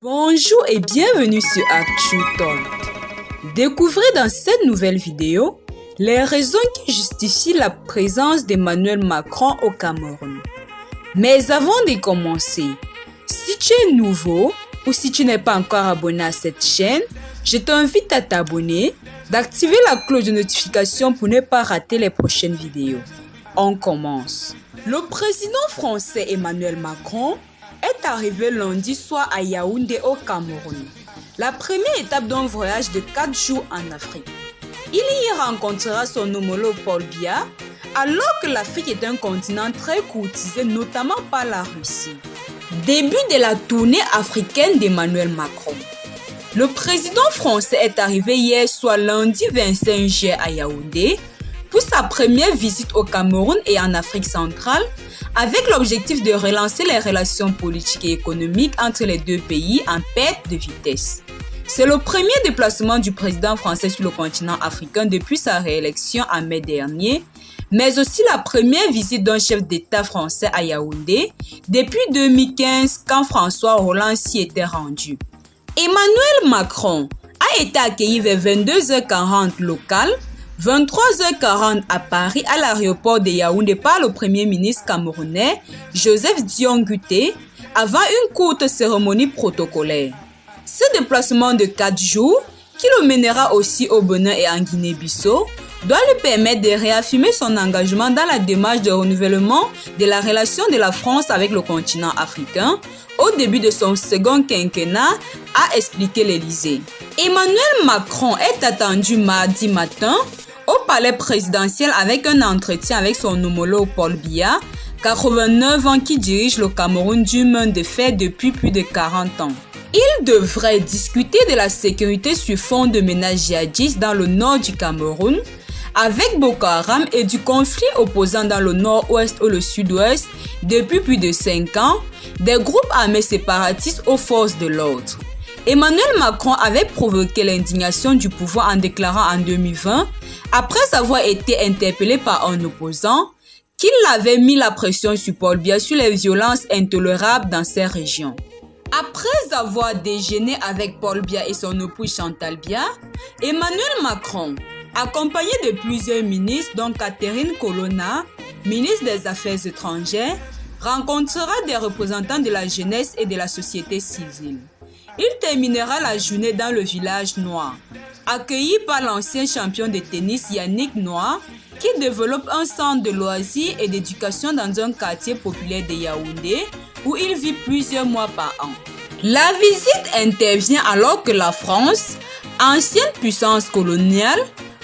Bonjour et bienvenue sur Actu Talk. Découvrez dans cette nouvelle vidéo les raisons qui justifient la présence d'Emmanuel Macron au Cameroun. Mais avant de commencer, si tu es nouveau ou si tu n'es pas encore abonné à cette chaîne, je t'invite à t'abonner, d'activer la cloche de notification pour ne pas rater les prochaines vidéos. On commence. Le président français Emmanuel Macron est arrivé lundi soir à Yaoundé au Cameroun, la première étape d'un voyage de 4 jours en Afrique. Il y rencontrera son homologue Paul Biya, alors que l'Afrique est un continent très courtisé, notamment par la Russie. Début de la tournée africaine d'Emmanuel Macron. Le président français est arrivé hier soir lundi 25 juillet à Yaoundé pour sa première visite au Cameroun et en Afrique centrale, avec l'objectif de relancer les relations politiques et économiques entre les deux pays en perte de vitesse. C'est le premier déplacement du président français sur le continent africain depuis sa réélection en mai dernier, mais aussi la première visite d'un chef d'État français à Yaoundé depuis 2015 quand François Hollande s'y était rendu. Emmanuel Macron a été accueilli vers 22h40 local, 23h40 à Paris à l'aéroport de Yaoundé par le Premier ministre camerounais Joseph Dion-Nguité avant une courte cérémonie protocolaire. Ce déplacement de 4 jours, qui le mènera aussi au Bénin et en Guinée-Bissau, doit lui permettre de réaffirmer son engagement dans la démarche de renouvellement de la relation de la France avec le continent africain au début de son second quinquennat, a expliqué l'Élysée. Emmanuel Macron est attendu mardi matin au palais présidentiel avec un entretien avec son homologue Paul Biya, 89 ans, qui dirige le Cameroun d'une main de fer depuis plus de 40 ans. Il devrait discuter de la sécurité sur fond de menaces djihadistes dans le nord du Cameroun, avec Boko Haram et du conflit opposant dans le nord-ouest ou le sud-ouest depuis plus de 5 ans, des groupes armés séparatistes aux forces de l'ordre. Emmanuel Macron avait provoqué l'indignation du pouvoir en déclarant en 2020, après avoir été interpellé par un opposant, qu'il avait mis la pression sur Paul Biya sur les violences intolérables dans ces régions. Après avoir déjeuné avec Paul Biya et son épouse Chantal Biya, Emmanuel Macron, accompagné de plusieurs ministres dont Catherine Colonna, ministre des Affaires étrangères, rencontrera des représentants de la jeunesse et de la société civile. Il terminera la journée dans le village Noir, accueilli par l'ancien champion de tennis Yannick Noah, qui développe un centre de loisirs et d'éducation dans un quartier populaire de Yaoundé, où il vit plusieurs mois par an. La visite intervient alors que la France, ancienne puissance coloniale,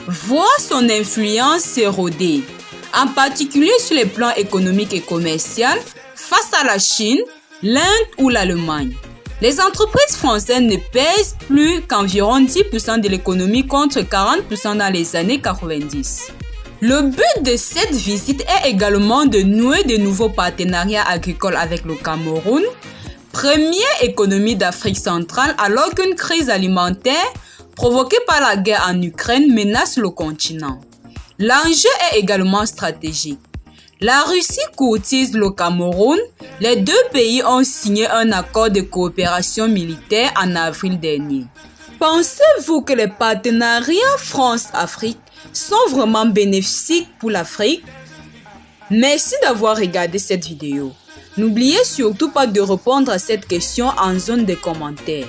voit son influence s'éroder, en particulier sur les plans économiques et commerciaux, face à la Chine, l'Inde ou l'Allemagne. Les entreprises françaises ne pèsent plus qu'environ 10% de l'économie contre 40% dans les années 90. Le but de cette visite est également de nouer de nouveaux partenariats agricoles avec le Cameroun, première économie d'Afrique centrale alors qu'une crise alimentaire provoquée par la guerre en Ukraine menace le continent. L'enjeu est également stratégique. La Russie courtise le Cameroun. Les deux pays ont signé un accord de coopération militaire en avril dernier. Pensez-vous que les partenariats France-Afrique sont vraiment bénéfiques pour l'Afrique? Merci d'avoir regardé cette vidéo. N'oubliez surtout pas de répondre à cette question en zone de commentaires.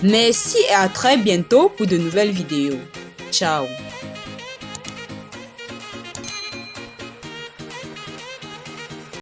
Merci et à très bientôt pour de nouvelles vidéos. Ciao!